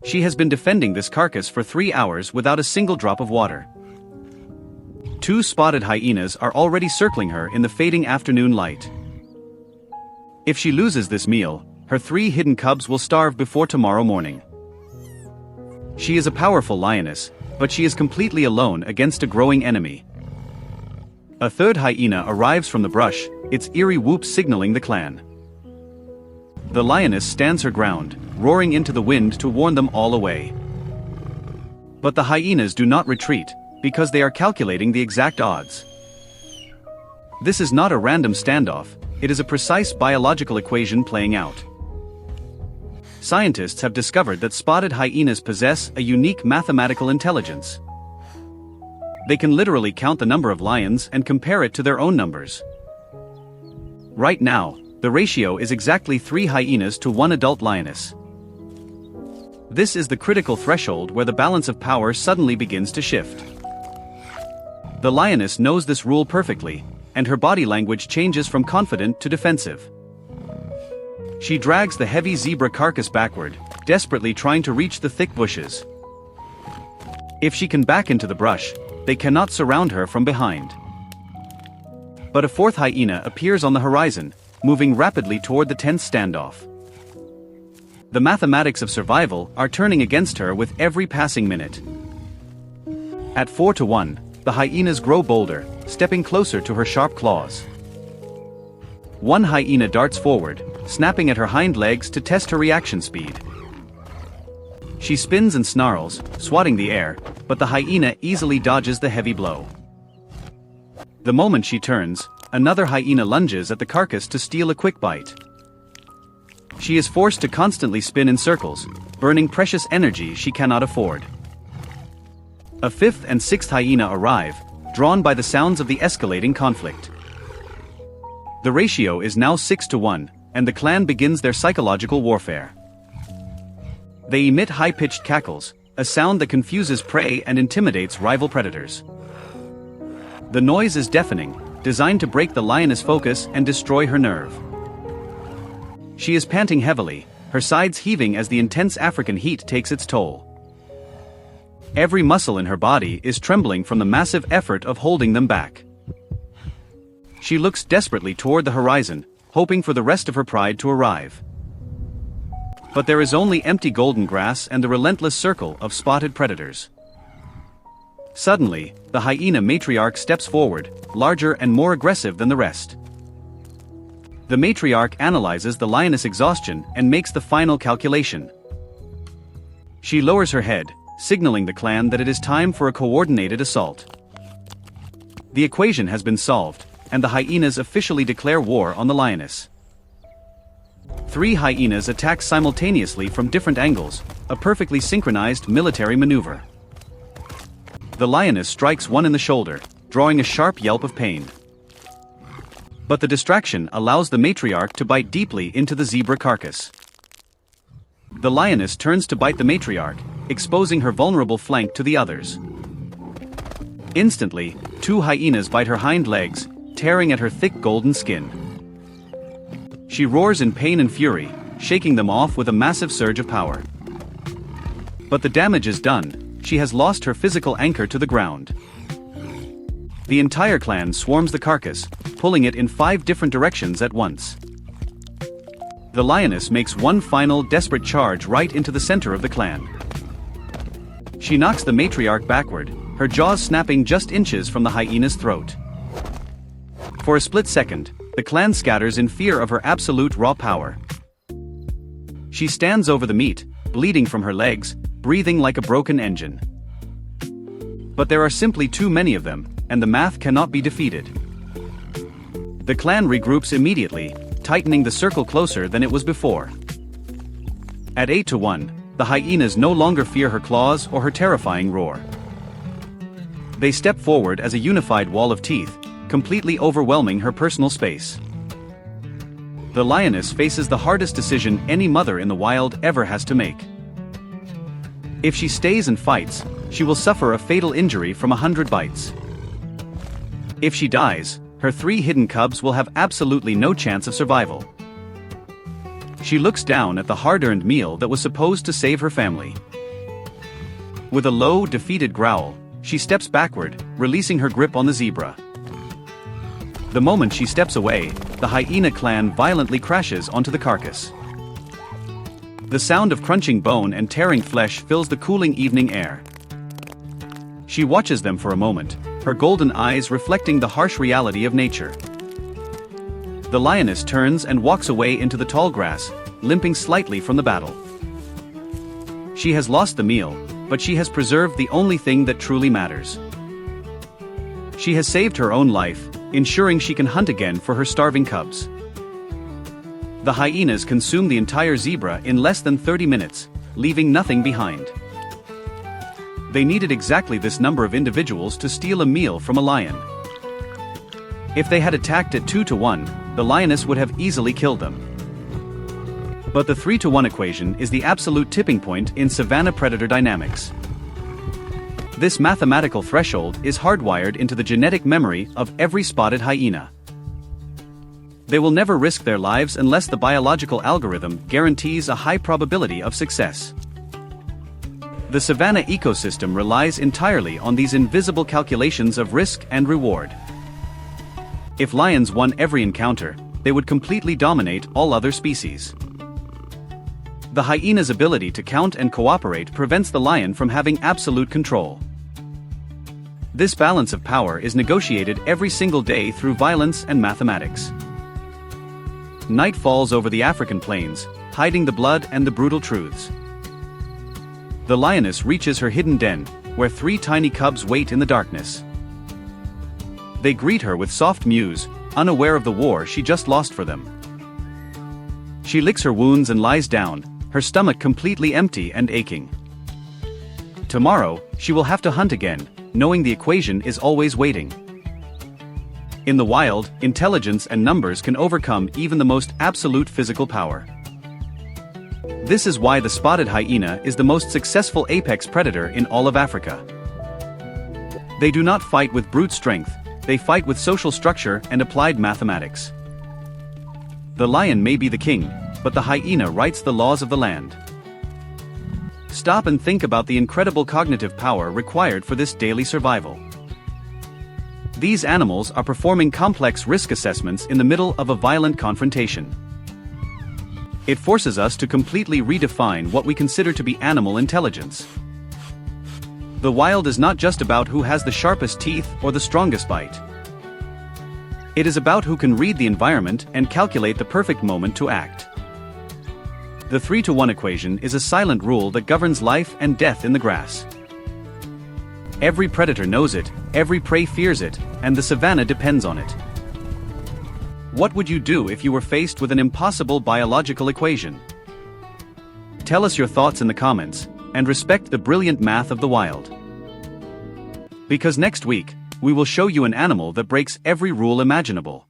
She has been defending this carcass for 3 hours without a single drop of water. 2 spotted hyenas are already circling her in the fading afternoon light. If she loses this meal, her 3 hidden cubs will starve before tomorrow morning. She is a powerful lioness, but she is completely alone against a growing enemy. A third hyena arrives from the brush, its eerie whoop signaling the clan. The lioness stands her ground, roaring into the wind to warn them all away. But the hyenas do not retreat, because they are calculating the exact odds. This is not a random standoff, it is a precise biological equation playing out. Scientists have discovered that spotted hyenas possess a unique mathematical intelligence. They can literally count the number of lions and compare it to their own numbers. Right now, the ratio is exactly 3 hyenas to 1 adult lioness. This is the critical threshold where the balance of power suddenly begins to shift. The lioness knows this rule perfectly, and her body language changes from confident to defensive. She drags the heavy zebra carcass backward, desperately trying to reach the thick bushes. If she can back into the brush, they cannot surround her from behind. But a 4th hyena appears on the horizon, moving rapidly toward the tense standoff. The mathematics of survival are turning against her with every passing minute. At 4-1, the hyenas grow bolder, stepping closer to her sharp claws. One hyena darts forward, snapping at her hind legs to test her reaction speed. She spins and snarls, swatting the air, but the hyena easily dodges the heavy blow. The moment she turns, another hyena lunges at the carcass to steal a quick bite. She is forced to constantly spin in circles, burning precious energy she cannot afford. A 5th and 6th hyena arrive, drawn by the sounds of the escalating conflict. The ratio is now 6-1, and the clan begins their psychological warfare. They emit high-pitched cackles, a sound that confuses prey and intimidates rival predators. The noise is deafening, designed to break the lioness' focus and destroy her nerve. She is panting heavily, her sides heaving as the intense African heat takes its toll. Every muscle in her body is trembling from the massive effort of holding them back. She looks desperately toward the horizon, hoping for the rest of her pride to arrive. But there is only empty golden grass and the relentless circle of spotted predators. Suddenly, the hyena matriarch steps forward, larger and more aggressive than the rest. The matriarch analyzes the lioness' exhaustion and makes the final calculation. She lowers her head, signaling the clan that it is time for a coordinated assault. The equation has been solved, and the hyenas officially declare war on the lioness. 3 hyenas attack simultaneously from different angles, a perfectly synchronized military maneuver. The lioness strikes one in the shoulder, drawing a sharp yelp of pain. But the distraction allows the matriarch to bite deeply into the zebra carcass. The lioness turns to bite the matriarch, exposing her vulnerable flank to the others. Instantly, 2 hyenas bite her hind legs, tearing at her thick golden skin. She roars in pain and fury, shaking them off with a massive surge of power. But the damage is done, she has lost her physical anchor to the ground. The entire clan swarms the carcass, pulling it in 5 different directions at once. The lioness makes one final desperate charge right into the center of the clan. She knocks the matriarch backward, her jaws snapping just inches from the hyena's throat. For a split second, the clan scatters in fear of her absolute raw power. She stands over the meat, bleeding from her legs, breathing like a broken engine. But there are simply too many of them, and the math cannot be defeated. The clan regroups immediately, tightening the circle closer than it was before. At 8-1, the hyenas no longer fear her claws or her terrifying roar. They step forward as a unified wall of teeth, completely overwhelming her personal space. The lioness faces the hardest decision any mother in the wild ever has to make. If she stays and fights, she will suffer a fatal injury from 100 bites. If she dies, her 3 hidden cubs will have absolutely no chance of survival. She looks down at the hard-earned meal that was supposed to save her family. With a low, defeated growl, she steps backward, releasing her grip on the zebra. The moment she steps away, the hyena clan violently crashes onto the carcass. The sound of crunching bone and tearing flesh fills the cooling evening air. She watches them for a moment, her golden eyes reflecting the harsh reality of nature. The lioness turns and walks away into the tall grass, limping slightly from the battle. She has lost the meal, but she has preserved the only thing that truly matters. She has saved her own life, ensuring she can hunt again for her starving cubs. The hyenas consume the entire zebra in less than 30 minutes, leaving nothing behind. They needed exactly this number of individuals to steal a meal from a lion. If they had attacked at 2-to-1, the lioness would have easily killed them. But the 3-to-1 equation is the absolute tipping point in savanna predator dynamics. This mathematical threshold is hardwired into the genetic memory of every spotted hyena. They will never risk their lives unless the biological algorithm guarantees a high probability of success. The savanna ecosystem relies entirely on these invisible calculations of risk and reward. If lions won every encounter, they would completely dominate all other species. The hyena's ability to count and cooperate prevents the lion from having absolute control. This balance of power is negotiated every single day through violence and mathematics. Night falls over the African plains, hiding the blood and the brutal truths. The lioness reaches her hidden den, where 3 tiny cubs wait in the darkness. They greet her with soft mews, unaware of the war she just lost for them. She licks her wounds and lies down, her stomach completely empty and aching. Tomorrow, she will have to hunt again, knowing the equation is always waiting. In the wild, intelligence and numbers can overcome even the most absolute physical power. This is why the spotted hyena is the most successful apex predator in all of Africa. They do not fight with brute strength, they fight with social structure and applied mathematics. The lion may be the king, but the hyena writes the laws of the land. Stop and think about the incredible cognitive power required for this daily survival. These animals are performing complex risk assessments in the middle of a violent confrontation. It forces us to completely redefine what we consider to be animal intelligence. The wild is not just about who has the sharpest teeth or the strongest bite. It is about who can read the environment and calculate the perfect moment to act. The 3-to-1 equation is a silent rule that governs life and death in the grass. Every predator knows it, every prey fears it, and the savanna depends on it. What would you do if you were faced with an impossible biological equation? Tell us your thoughts in the comments, and respect the brilliant math of the wild. Because next week, we will show you an animal that breaks every rule imaginable.